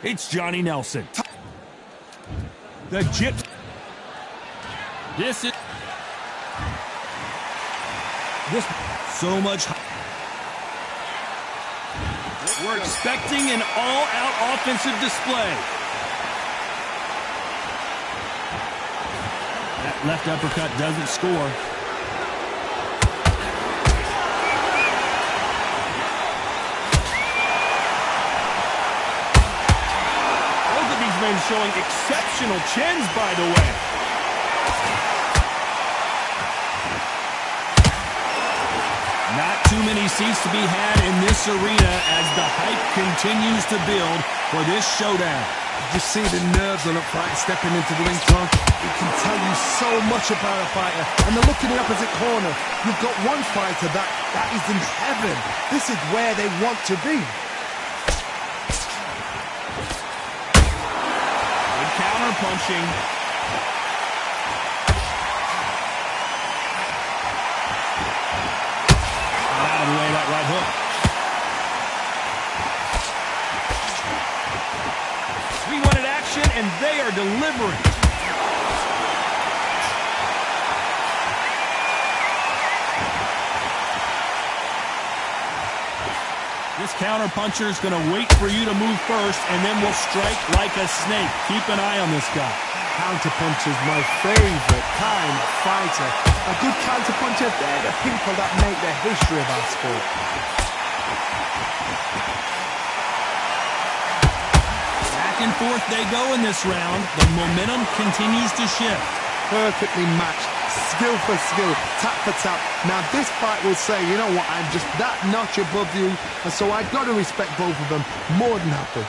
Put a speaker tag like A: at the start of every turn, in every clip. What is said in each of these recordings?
A: It's Johnny Nelson. The Gyp. This so much. We're expecting an all-out offensive display. That left uppercut doesn't score. Both of these men showing exceptional chins, by the way. Not too many seats to be had in this arena as the hype continues to build for this showdown.
B: You see the nerves on a fight stepping into the ring, Tom. It can tell you so much about a fighter. And the look in the opposite corner. You've got one fighter that is in heaven. This is where they want to be.
A: Good counter punching. Out of the way, that right hook. 3 wanted action, and they are delivering. This counter-puncher is going to wait for you to move first, and then will strike like a snake. Keep an eye on this guy.
B: Counter-puncher's my favorite kind of fighter. A good counter-puncher, they're the people that make the history of our sport.
A: Back and forth they go in this round. The momentum continues to shift.
B: Perfectly matched, skill for skill, tap for tap. Now this fight will say, you know what, I'm just that notch above you, and so I've got to respect both of them more than happy.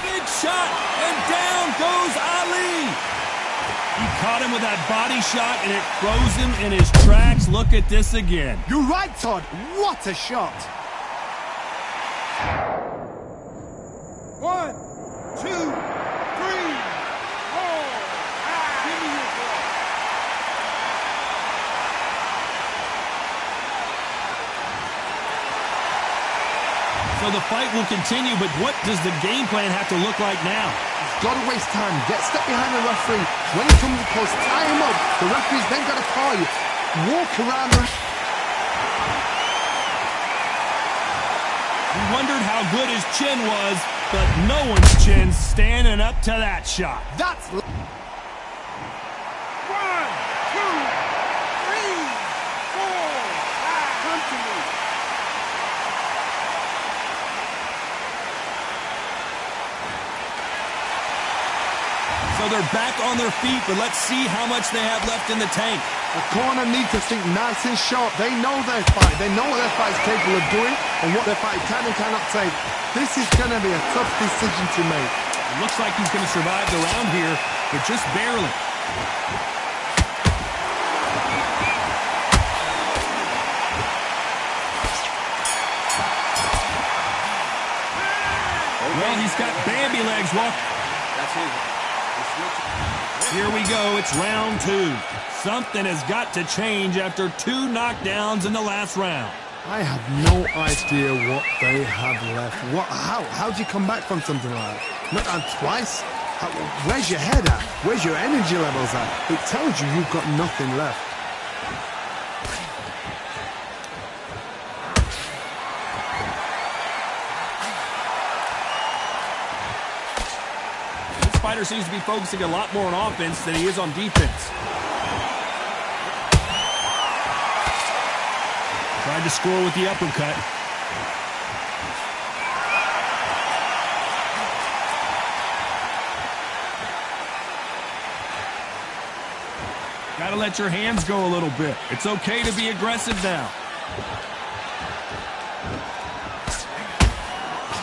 A: Big shot, and down goes Ali. He caught him with that body shot, and it froze him in his tracks. Look at this again.
B: You're right, Todd. What a shot.
C: 1, 2, 3, 4. Give me your ball.
A: So the fight will continue, but what does the game plan have to look like now?
B: Got to waste time. Get step behind the referee. When he comes close, tie him up. The referee's then got to call you. Walk around the...
A: We wondered how good his chin was, but no one's chin standing up to that shot.
B: That's...
C: 1, 2, 3, 4. Come to me.
A: So they're back on their feet, but let's see how much they have left in the tank.
B: The corner needs to think nice and sharp. They know their fight. They know what their fight's capable of doing and what their fight can and cannot take. This is going to be a tough decision to make.
A: It looks like he's going to survive the round here, but just barely. Well, he's got Bambi legs.
C: That's it.
A: Here we go. It's round 2. Something has got to change after 2 knockdowns in the last round.
B: I have no idea what they have left. How do you come back from something like that? Not twice? Where's your head at? Where's your energy levels at? It tells you you've got nothing left.
A: This fighter seems to be focusing a lot more on offense than he is on defense. Tried to score with the uppercut. Gotta let your hands go a little bit. It's okay to be aggressive now.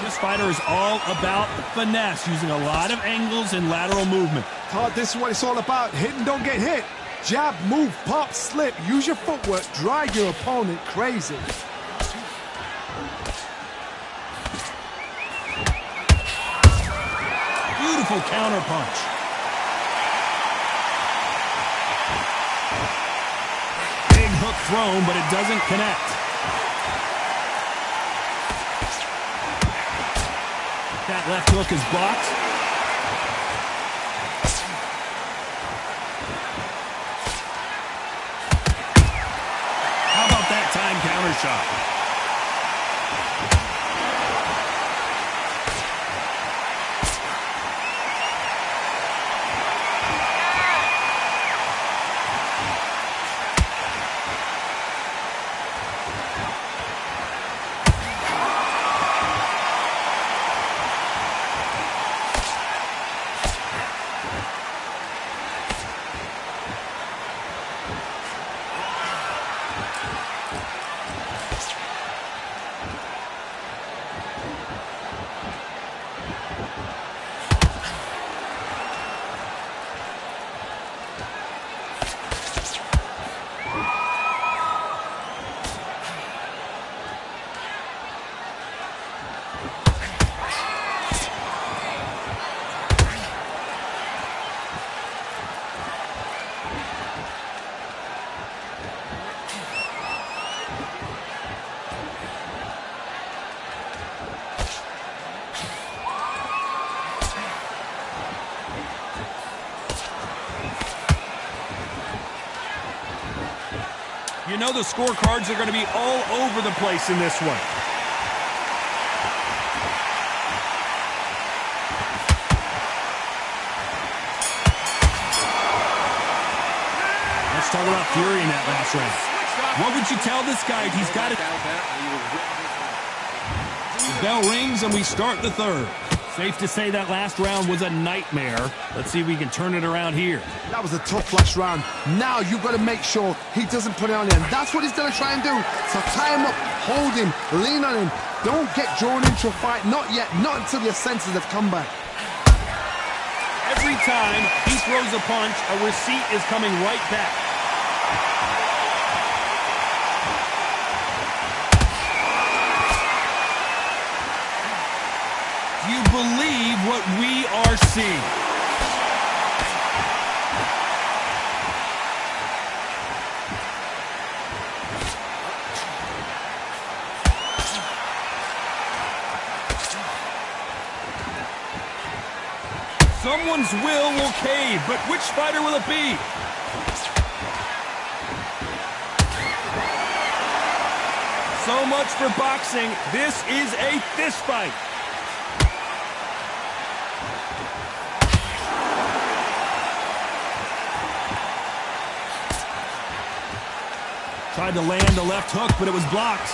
A: This fighter is all about finesse, using a lot of angles and lateral movement.
B: Todd, this is what it's all about. Hit and don't get hit. Jab, move, pop, slip. Use your footwork. Drive your opponent crazy.
A: Beautiful counter punch. Big hook thrown, but it doesn't connect. That left hook is blocked. How about that time counter shot? You know the scorecards are going to be all over the place in this one. Let's talk about Fury in that last round. What would you tell this guy if he's got it? The bell rings and we start the third. Safe to say that last round was a nightmare. Let's see if we can turn it around here.
B: That was a tough last round. Now you've got to make sure he doesn't put it on him. That's what he's going to try and do. So tie him up, hold him, lean on him. Don't get drawn into a fight. Not yet. Not until your senses have come back.
A: Every time he throws a punch, a receipt is coming right back. Do you believe what we are seeing? Someone's will cave, but which fighter will it be? So much for boxing. This is a fist fight. Tried to land a left hook, but it was blocked.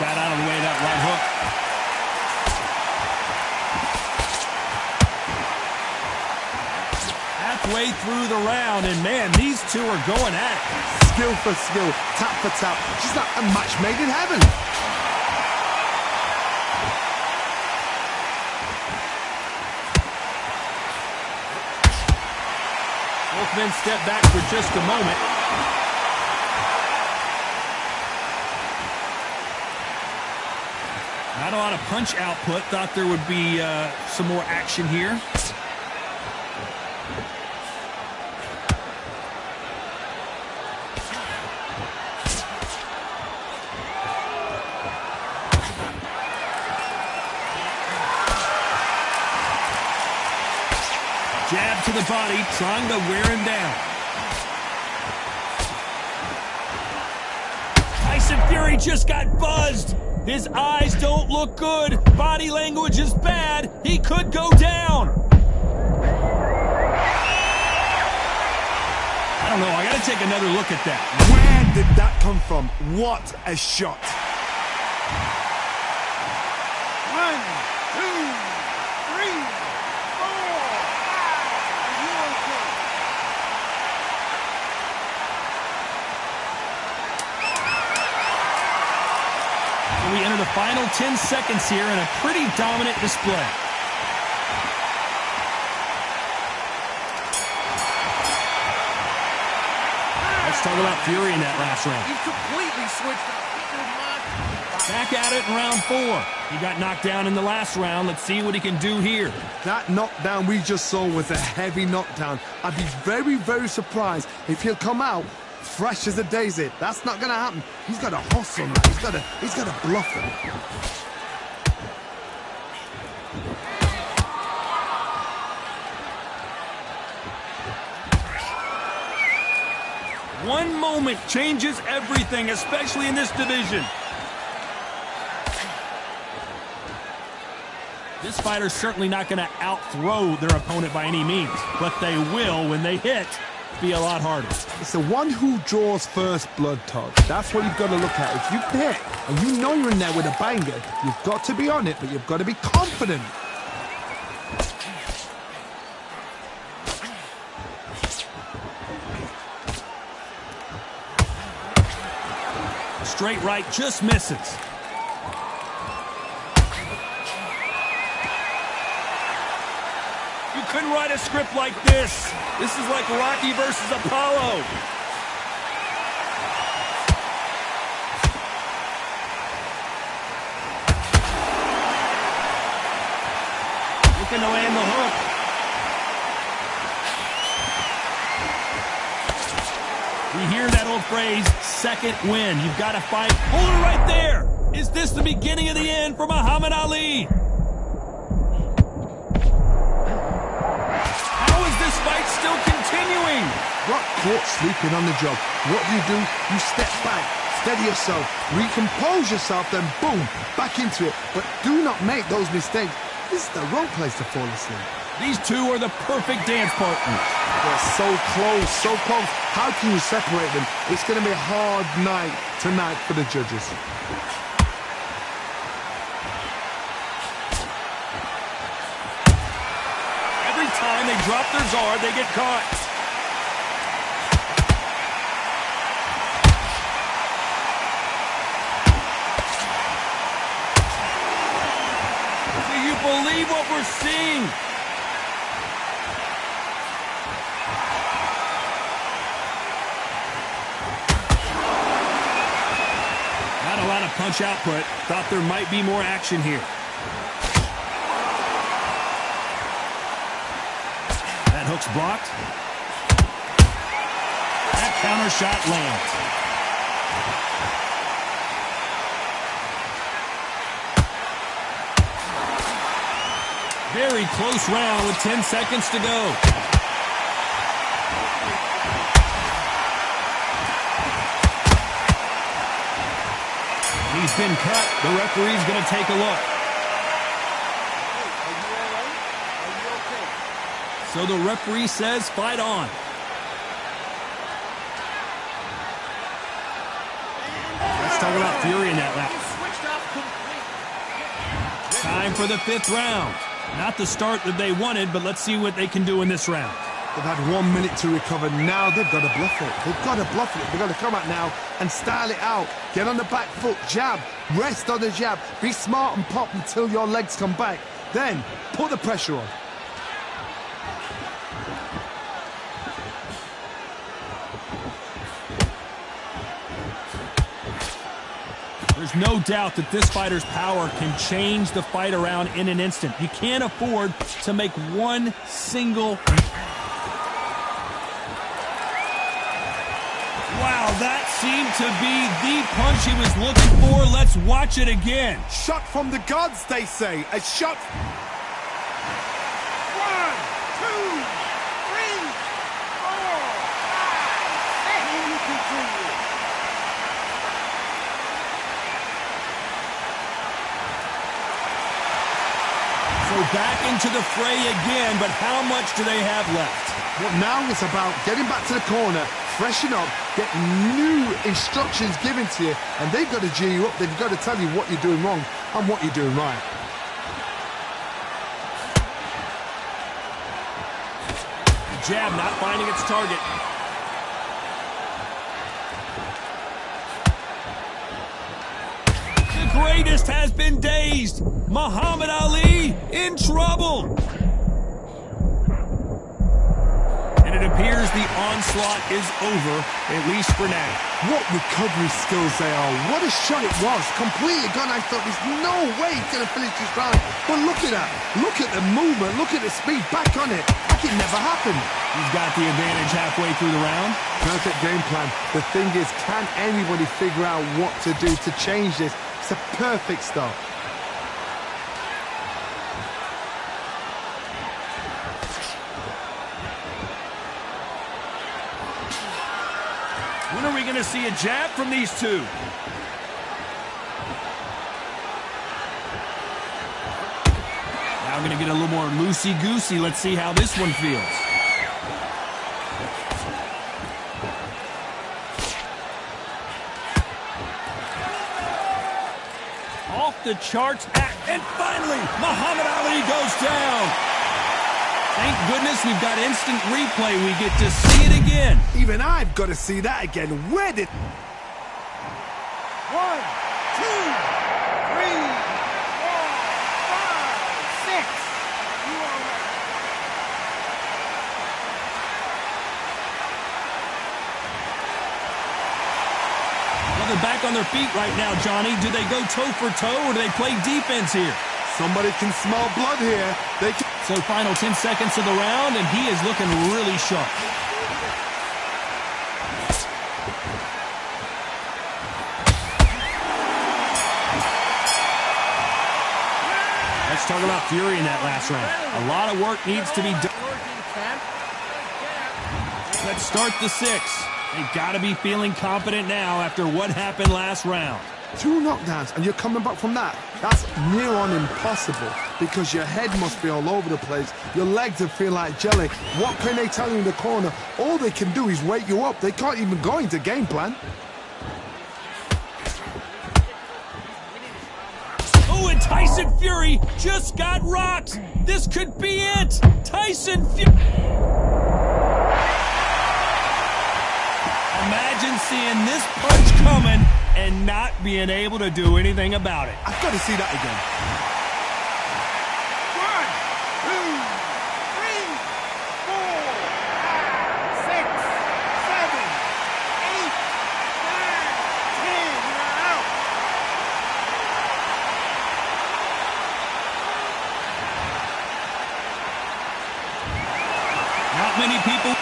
A: Got out of the way of that right hook. Halfway through the round, and man, these two are going at it.
B: Skill for skill, tap for tap. She's like a match made in heaven.
A: Both men step back for just a moment. Not a lot of punch output. Thought there would be some more action here. Jab to the body, trying to wear him down. Tyson Fury just got buzzed. His eyes don't look good. Body language is bad. He could go down. I don't know. I got to take another look at that.
B: Where did that come from? What a shot.
C: 1, 2, 3, 4, 5. Are you okay?
A: We enter the final 10 seconds here in a pretty dominant display. Let's talk about Fury in that last round.
C: He's completely switched up.
A: Back at it in round 4. He got knocked down in the last round. Let's see what he can do here.
B: That knockdown we just saw was a heavy knockdown. I'd be very, very surprised if he'll come out fresh as a daisy. That's not going to happen. He's got to hustle now. He's got to bluff it.
A: One moment changes everything, especially in this division. This fighter's certainly not going to out-throw their opponent by any means, but they will, when they hit, be a lot harder.
B: It's the one who draws first blood, Todd. That's what you've got to look at. If you hit and you know you're in there with a banger, you've got to be on it, but you've got to be confident.
A: Straight right just misses. You couldn't write a script like this. This is like Rocky versus Apollo. Looking to land the hook. We hear that old phrase, second win. You've got to fight. Hold it right there. Is this the beginning of the end for Muhammad Ali? How is this fight still continuing?
B: Got caught sleeping on the job. What do? You step back, steady yourself, recompose yourself, then boom, back into it. But do not make those mistakes. This is the wrong place to fall asleep.
A: These two are the perfect dance partners.
B: They're so close, so close. How can you separate them? It's going to be a hard night tonight for the judges.
A: Every time they drop their guard, they get caught. Do you believe what we're seeing? Not a lot of punch output. Thought there might be more action here. That hook's blocked. That counter shot lands. Very close round with 10 seconds to go. He's been cut. The referee's going to take a look.
C: Are you all right? Are you okay?
A: So the referee says fight on. Let's talk about fury in that lap. Time for the 5th round. Not the start that they wanted, but let's see what they can do in this round.
B: They've had 1 minute to recover. Now they've got to bluff it. They've got to bluff it. They've got to come out now and style it out. Get on the back foot, jab, rest on the jab. Be smart and pop until your legs come back. Then put the pressure on.
A: There's no doubt that this fighter's power can change the fight around in an instant. You can't afford to make one single... Wow, that seemed to be the punch he was looking for. Let's watch it again.
B: Shot from the gods, they say. A shot...
C: 1, 2, 3, 4, 5. And you continue.
A: So back into the fray again, but how much do they have left?
B: Well, now it's about getting back to the corner, freshen up, get new instructions given to you, and they've got to G you up. They've got to tell you what you're doing wrong and what you're doing right.
A: The jab not finding its target. The greatest has been dazed. Muhammad Ali in trouble. And it appears appears the onslaught is over, at least for now.
B: What recovery skills they are. What a shot it was. Completely gone. I thought there's no way he's going to finish this round. But look at that. Look at the movement. Look at the speed. Back on it. Like it never happened.
A: He's got the advantage halfway through the round.
B: Perfect game plan. The thing is, can anybody figure out what to do to change this? It's a perfect start.
A: When are we going to see a jab from these two? Now I'm going to get a little more loosey-goosey. Let's see how this one feels. Off the charts, and finally, Muhammad Ali goes down. Thank goodness we've got instant replay. We get to see it again.
B: Even I've got to see that again. Where did...
C: 1, 2, 3, 4, 5, 6. You are ready.
A: Well, they're back on their feet right now, Johnny. Do they go toe for toe or do they play defense here?
B: Somebody can smell blood here. They can...
A: So final 10 seconds of the round, and he is looking really sharp. Let's talk about fury in that last round. A lot of work needs to be done. Let's start the 6th. They've got to be feeling confident now after what happened last round.
B: 2 knockdowns, and you're coming back from that. That's near on impossible, because your head must be all over the place. Your legs will feel like jelly. What can they tell you in the corner? All they can do is wake you up. They can't even go into game plan.
A: Oh, and Tyson Fury just got rocked. This could be it. Tyson Fury. Imagine seeing this punch coming and not being able to do anything about it.
B: I've got to see that again.
C: 1, 2, 3, 4, 5, 6, 7, 8, 9, 10. You're out.
A: Not many people.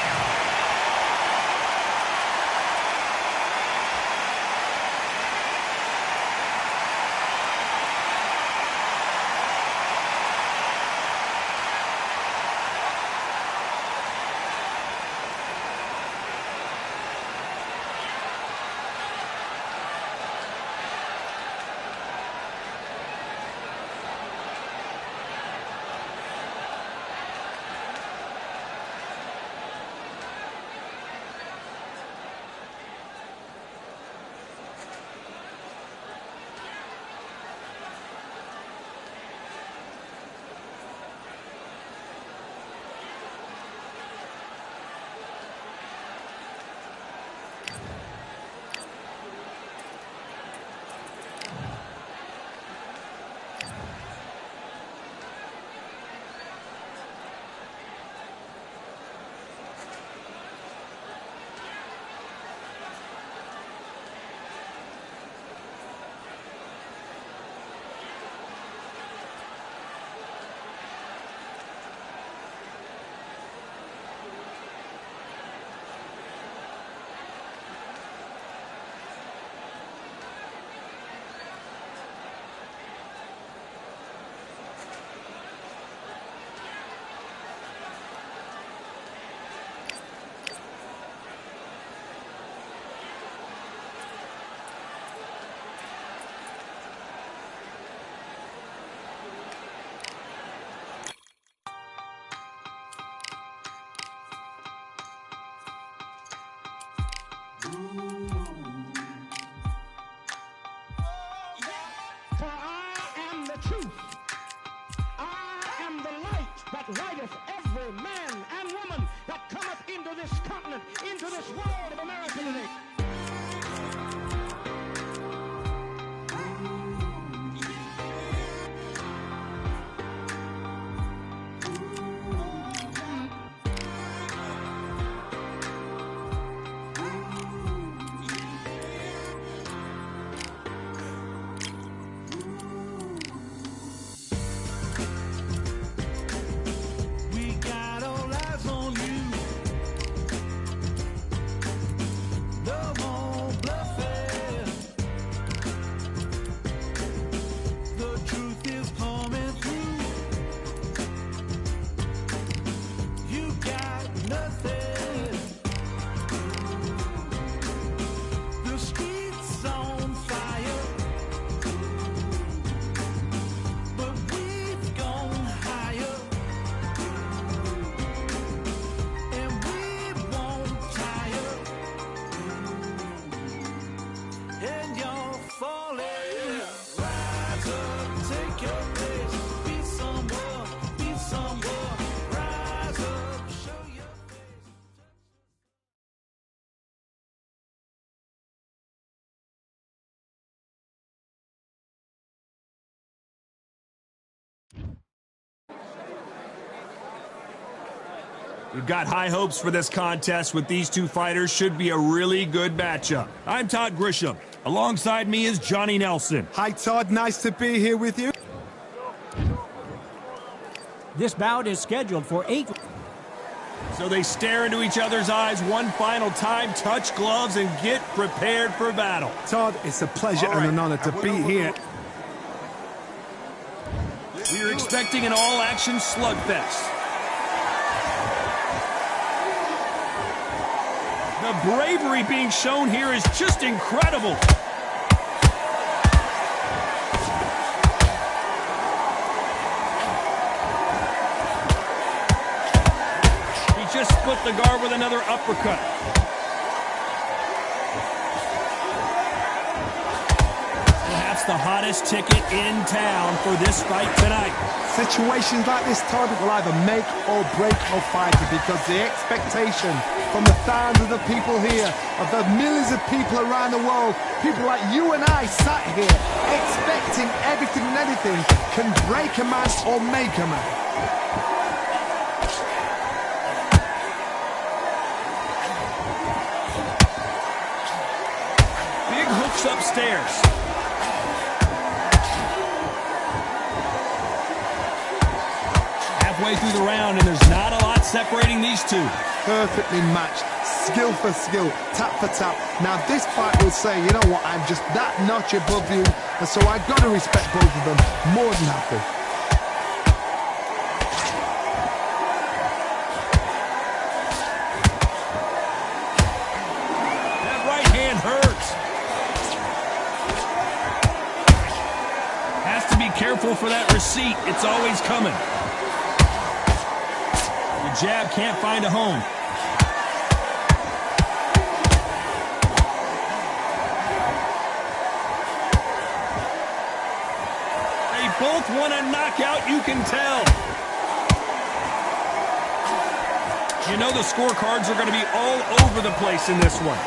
D: For I am the truth. I am the light that lighteth every man and woman that cometh into this continent, into this world of America today.
A: We've got high hopes for this contest with these two fighters. Should be a really good matchup. I'm Todd Grisham. Alongside me is Johnny Nelson.
B: Hi, Todd. Nice to be here with you.
C: This bout is scheduled for 8.
A: So they stare into each other's eyes one final time, touch gloves, and get prepared for battle.
B: Todd, it's a pleasure and an honor to be here.
A: We are expecting an all-action slugfest. The bravery being shown here is just incredible. He just split the guard with another uppercut. Perhaps the hottest ticket in town for this fight tonight.
B: Situations like this, Todd, will either make or break a fighter because the expectation from the thousands of people here, of the millions of people around the world, people like you and I sat here expecting everything and anything can break a man or make a man.
A: Big hooks upstairs. Halfway through the round, and there's not a lot separating these two.
B: Perfectly matched, skill for skill, tap for tap. Now this fight will say, you know what, I'm just that notch above you, and so I've got to respect both of them more than happy.
A: That right hand hurts. Has to be careful for that receipt. It's always coming. The jab can't find a home. They both want a knockout, you can tell. You know the scorecards are going to be all over the place in this one.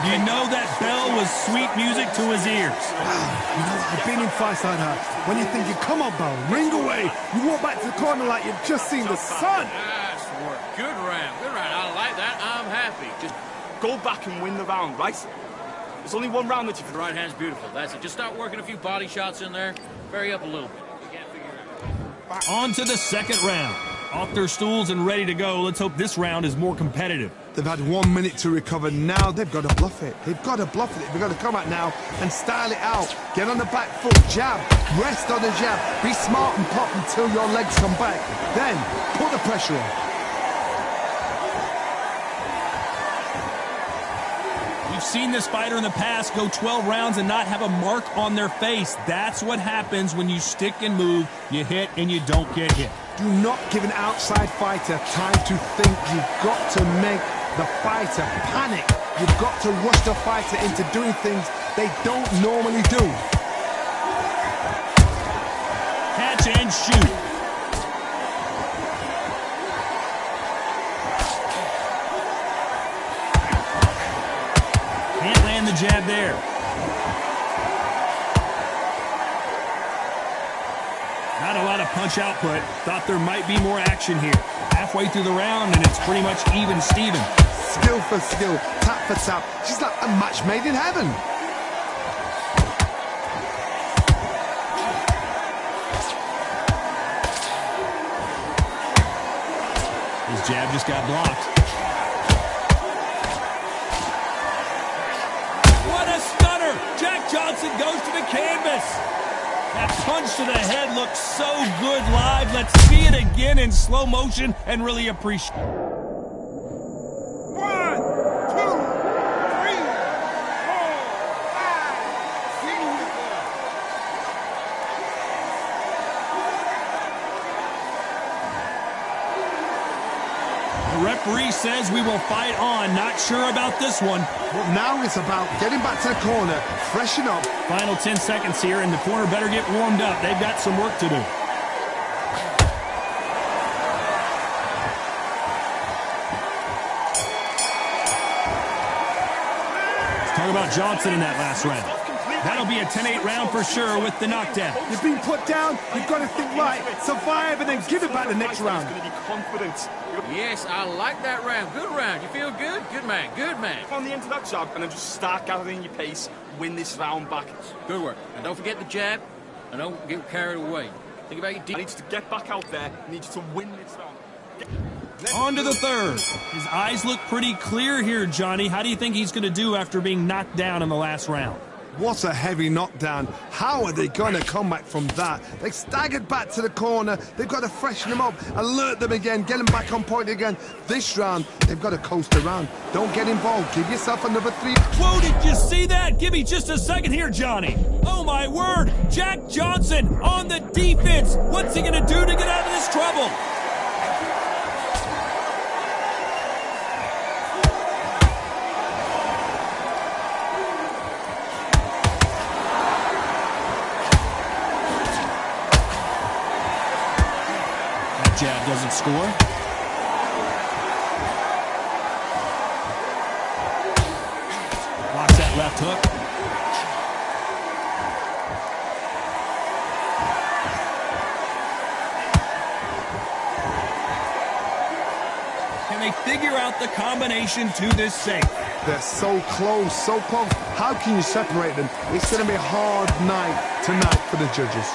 A: You know that bell was sweet music to his ears.
B: You know, I've been in fights like that. When you're thinking, come on, bell, ring away. You walk back to the corner like you've just seen the sun.
E: Nice work. Good round. Good round. I like that. I'm happy. Just go back and win the round, right? There's only one round that you can.
F: The right hand's beautiful. That's it. Just start working a few body shots in there. Vary up a little bit. You can't figure it out.
A: On to the second round. Off their stools and ready to go. Let's hope this round is more competitive.
B: They've had 1 minute to recover. Now they've got to bluff it. They've got to bluff it. They've got to come out now and style it out. Get on the back foot, jab, rest on the jab. Be smart and pop until your legs come back. Then put the pressure on.
A: We've seen this fighter in the past go 12 rounds and not have a mark on their face. That's what happens when you stick and move. You hit and you don't get hit.
B: Do not give an outside fighter time to think. You've got to make the fighter panic. You've got to rush the fighter into doing things they don't normally do.
A: Catch and shoot. Can't land the jab there. Not a lot of punch output. Thought there might be more action here. Halfway through the round, and it's pretty much even Steven.
B: Skill for skill, tap for tap. She's like a match made in heaven.
A: His jab just got blocked. What a stunner! Jack Johnson goes to the canvas. That punch to the head looks so good live. Let's see it again in slow motion and really appreciate it.
D: 1, 2, 3, 4, 5, 6.
A: The referee says we will fight on. Not sure about this one.
B: But now it's about getting back to the corner, freshen up.
A: Final 10 seconds here, and the corner better get warmed up. They've got some work to do. Let's talk about Johnson in that last round. That'll be a 10-8 round for sure with the knockdown.
B: You've been put down, you've got to think right, survive and then give it back the next round.
E: Confidence.
F: Yes, I like that round. Good round. You feel good? Good man. Good man.
E: On the end of that jab and then just start gathering your pace, win this round back.
F: Good work. And don't forget the jab, and don't get carried away. Think about your
E: I
F: deep.
E: need you to get back out there. I need you to win this round.
A: On to the third. His eyes look pretty clear here, Johnny. How do you think he's going to do after being knocked down in the last round?
B: What a heavy knockdown. How are they going to come back from that? They staggered back to the corner. They've got to freshen them up, alert them again, get them back on point again. This round, they've got to coast around. Don't get involved. Give yourself another 3.
A: Whoa, did you see that? Give me just a second here, Johnny. Oh, my word. Jack Johnson on the defense. What's he going to do to get out of this trouble? Jab doesn't score. Blocks that left hook. Can they figure out the combination to this safe?
B: They're so close, so close. How can you separate them? It's going to be a hard night tonight for the judges.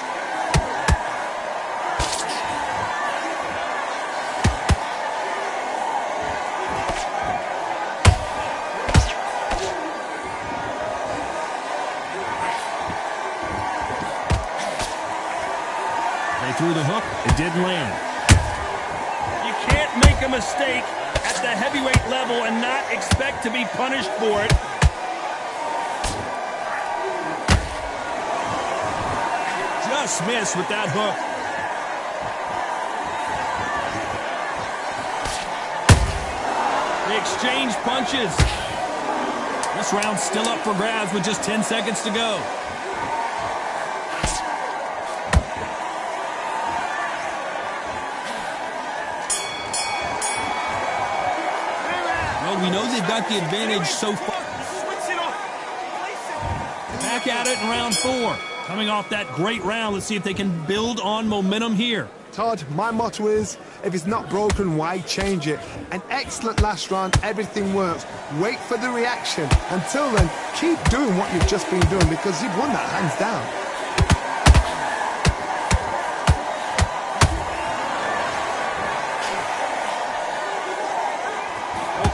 A: Through the hook, it didn't land. You can't make a mistake at the heavyweight level and not expect to be punished for it. Just missed with that hook. They exchange punches. This round's still up for grabs with just 10 seconds to go. We know they've got the advantage so far. Back at it in round 4. Coming off that great round, let's see if they can build on momentum here.
B: Todd, my motto is, if it's not broken, why change it? An excellent last round, everything works. Wait for the reaction. Until then, keep doing what you've just been doing because you've won that hands down.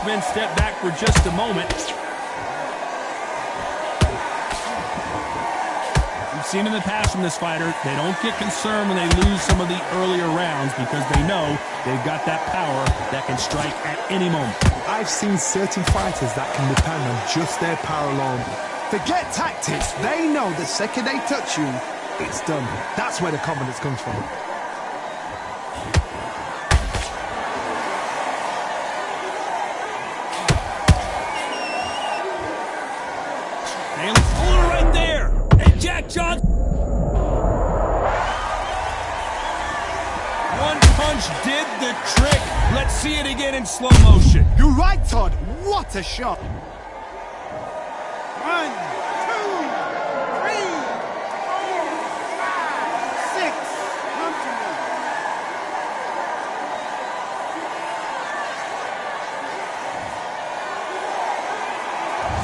A: Men step back for just a moment. We've seen in the past from this fighter, they don't get concerned when they lose some of the earlier rounds because they know they've got that power that can strike at any moment.
B: I've seen certain fighters that can depend on just their power alone. Forget tactics. They know the second they touch you, it's done. That's where the confidence comes from.
A: Right there, and Jack Johnson. One punch did the trick. Let's see it again in slow motion.
B: You're right, Todd. What a shot. 1, 2, 3, 4, 5, 6. Come to me.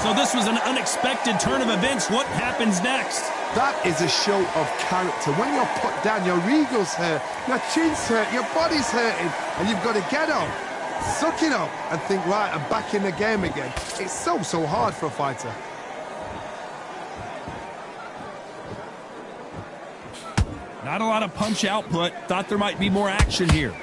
A: So this was an unexpected turn of events. What happens next?
B: That is a show of character. When you're put down, your ego's hurt, your chin's hurt, your body's hurting, and you've got to get up, suck it up, and think, right, I'm back in the game again. It's so hard for a fighter.
A: Not a lot of punch output. Thought there might be more action here.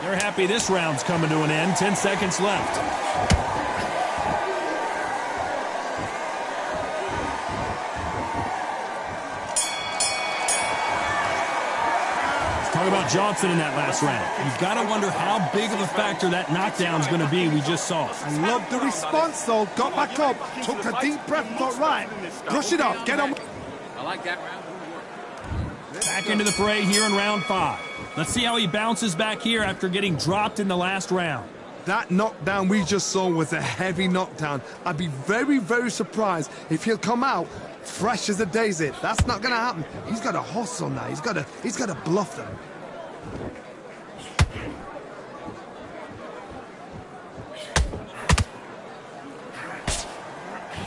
A: They're happy this round's coming to an end. 10 seconds left. Let's talk about Johnson in that last round. You've got to wonder how big of a factor that knockdown's going to be we just saw.
B: I love the response, though. Got back up, took a deep breath, thought, right, brush it off, get on.
F: I like that round.
A: Back into the fray here in round 5. Let's see how he bounces back here after getting dropped in the last round.
B: That knockdown we just saw was a heavy knockdown. I'd be very, very surprised if he'll come out fresh as a daisy. That's not going to happen. He's got to hustle now. He's got to bluff them.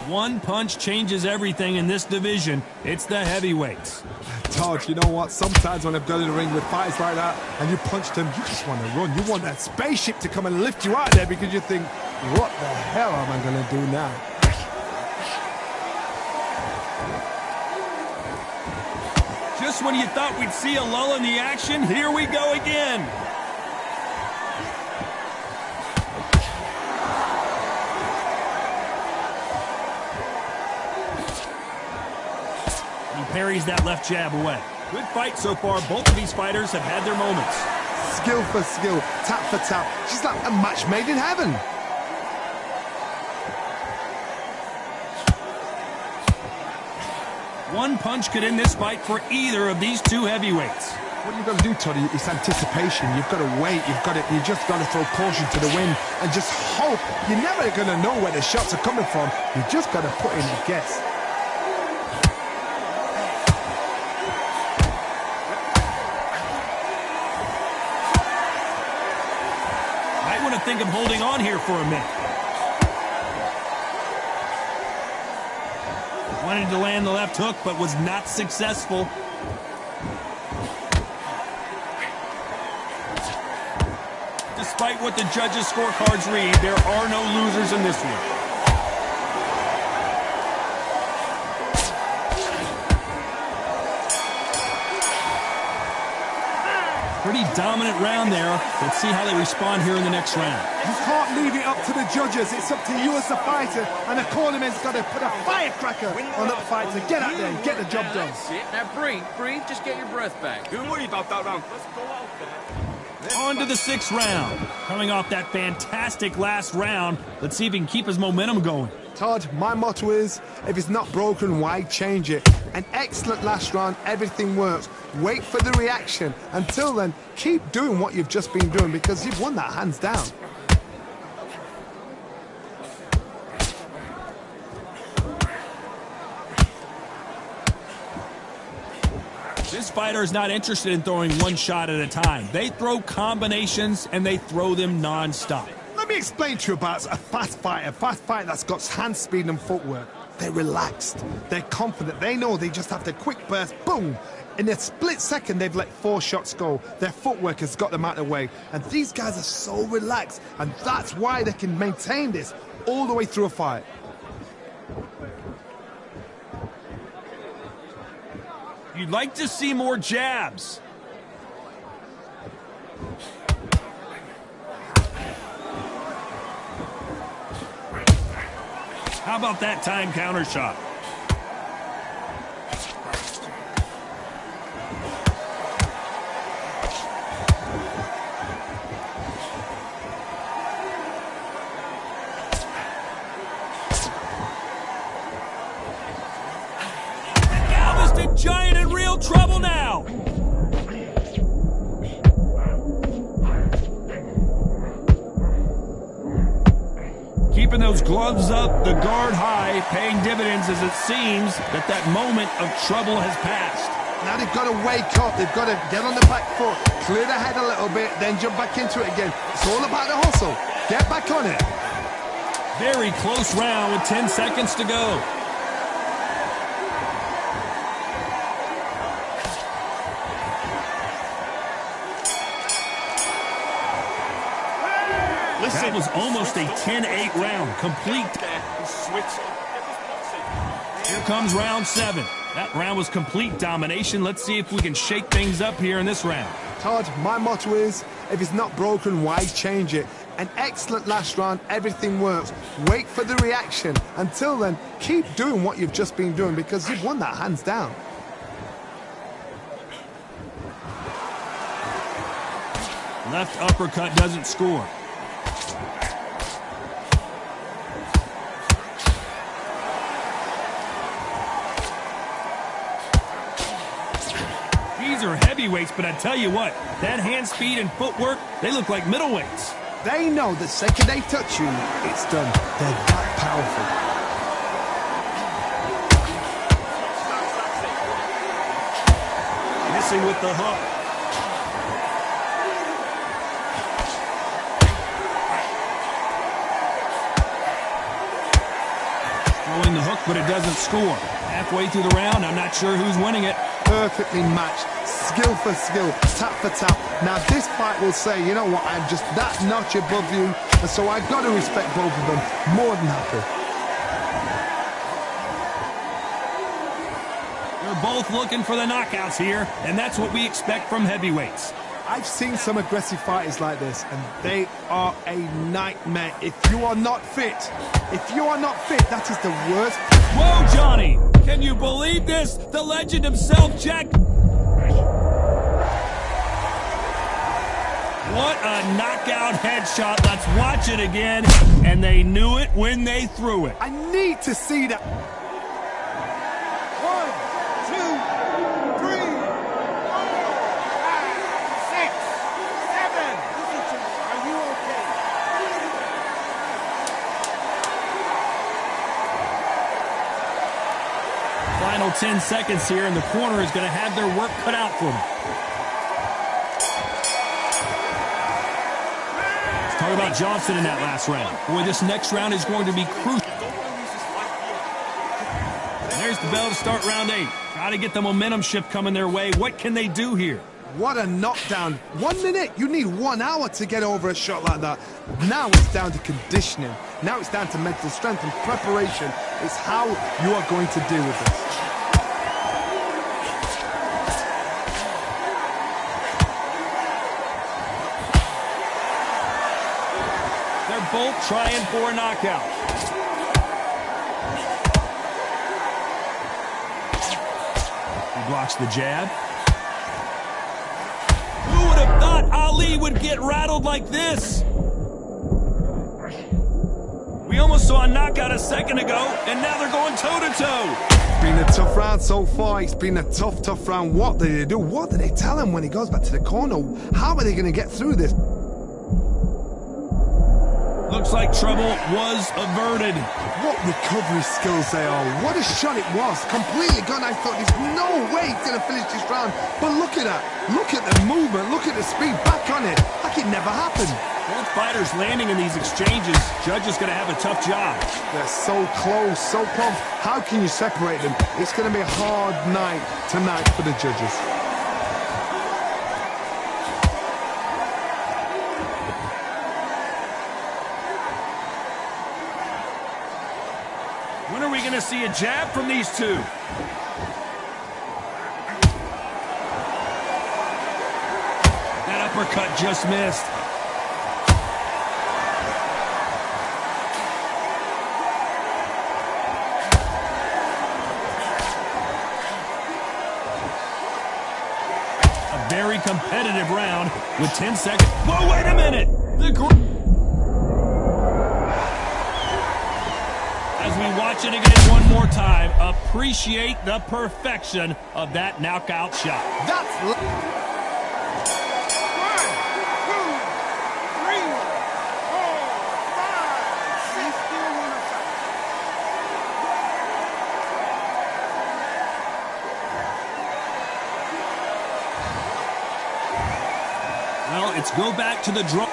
A: One punch changes everything in this division. It's the heavyweights.
B: Todd, you know what? Sometimes when I've got in the ring with fighters like that and you punch them, you just want to run. You want that spaceship to come and lift you out there because you think, what the hell am I going to do now?
A: Just when you thought we'd see a lull in the action, here we go again. He parries that left jab away. Good fight so far. Both of these fighters have had their moments.
B: Skill for skill, tap for tap. She's like a match made in heaven.
A: One punch could end this fight for either of these two heavyweights.
B: What you've got to do, Toddy, is anticipation. You've got to wait. You just got to throw caution to the wind and just hope. You're never going to know where the shots are coming from. You just got to put in a guess.
A: Might want to think of holding on here for a minute. Wanted to land the left hook, but was not successful. Despite what the judges' scorecards read, there are no losers in this one. Pretty dominant round there. Let's see how they respond here in the next round.
B: You can't leave it up to the judges. It's up to you as the fighter, and the cornerman's got to put a firecracker on that fighter. Get out there and get the job done.
F: That's it. Now breathe, just get your breath back.
E: Don't worry about that round. Let's go out there.
A: On to the sixth round. Coming off that fantastic last round, let's see if he can keep his momentum going.
B: Todd, my motto is, if it's not broken, why change it? An excellent last round, everything works. Wait for the reaction. Until then, keep doing what you've just been doing because you've won that hands down.
A: This fighter is not interested in throwing one shot at a time. They throw combinations and they throw them non-stop.
B: Let me explain to you about a fast fighter that's got hand speed and footwork. They're relaxed, they're confident, they know they just have the quick burst, boom! In a split second, they've let 4 shots go. Their footwork has got them out of the way. And these guys are so relaxed, and that's why they can maintain this all the way through a fight.
A: You'd like to see more jabs. How about that time counter shot? Galveston Giant in real trouble now. Keeping those gloves up, the guard high, paying dividends as it seems that moment of trouble has passed.
B: Now they've got to wake up, they've got to get on the back foot, clear the head a little bit, then jump back into it again. It's all about the hustle. Get back on it.
A: Very close round with 10 seconds to go. That was almost a 10-8 round, complete. Here comes round 7. That round was complete domination. Let's see if we can shake things up here in this round.
B: Todd, my motto is, if it's not broken, why change it? An excellent last round, everything works. Wait for the reaction. Until then, keep doing what you've just been doing because you've won that hands down.
A: Left uppercut doesn't score. These are heavyweights, but I tell you what, that hand speed and footwork, they look like middleweights.
B: They know the second they touch you, it's done. They're that powerful.
A: Missing with the hook. Throwing the hook, but it doesn't score. Halfway through the round, I'm not sure who's winning it.
B: Perfectly matched, skill for skill, tap for tap. Now this fight will say, you know what, I'm just that notch above you, and so I've got to respect both of them. More than happy.
A: They're both looking for the knockouts here, and that's what we expect from heavyweights.
B: I've seen some aggressive fighters like this, and they are a nightmare. If you are not fit, that is the worst.
A: Whoa, Johnny! Can you believe this? The legend himself, Jack. What a knockout headshot. Let's watch it again. And they knew it when they threw it.
B: I need to see that.
D: 1, 2, 3, 4, 5, 6, 7. Are you okay?
A: Final 10 seconds here, and the corner is going to have their work cut out for them. Let's talk about Johnson in that last round. Boy, this next round is going to be crucial. There's the bell to start round 8. Got to get the momentum shift coming their way. What can they do here?
B: What a knockdown. 1 minute, you need 1 hour to get over a shot like that. Now it's down to conditioning. Now it's down to mental strength and preparation. It's how you are going to deal with this.
A: They're both trying for a knockout. He blocks the jab. Who would have thought Ali would get rattled like this? We almost saw a knockout a second ago, and now they're going toe-to-toe.
B: It's been a tough round so far. It's been a tough round. What do they do? What do they tell him when he goes back to the corner? How are they going to get through this?
A: Looks like trouble was averted.
B: What recovery skills they are. What a shot it was. Completely gone. I thought there's no way he's going to finish this round. But look at that. Look at the movement. Look at the speed. Back on it. Like it never happened.
A: Both fighters landing in these exchanges. Judge is going to have a tough job.
B: They're so close, so close. How can you separate them? It's going to be a hard night tonight for the judges.
A: When are we going to see a jab from these two? That uppercut just missed. A very competitive round with 10 seconds. Whoa, wait a minute! As we watch it again one more time, appreciate the perfection of that knockout shot.
B: That's...
D: 1, 2, 3, 4, 5.
A: Well, it's go back to the draw.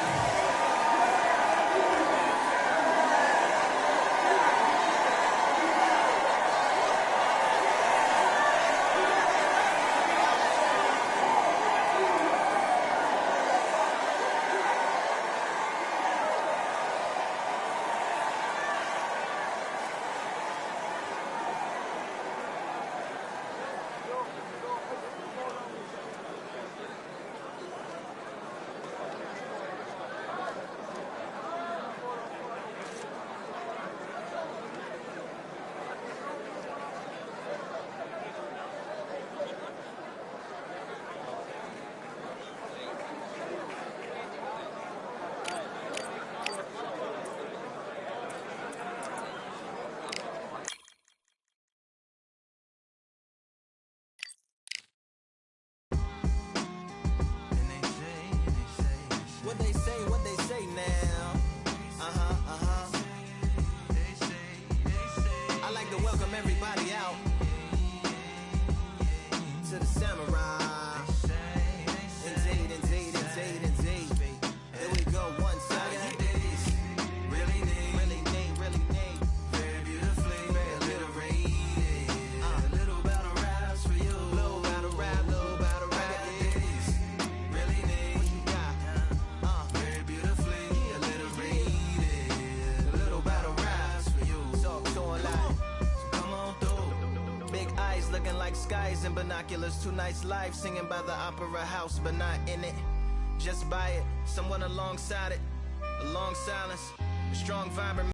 G: eyes looking like skies in binoculars. Two nights live singing by the opera house, but not in it. Just by it, someone alongside it. A long silence, a strong vibrant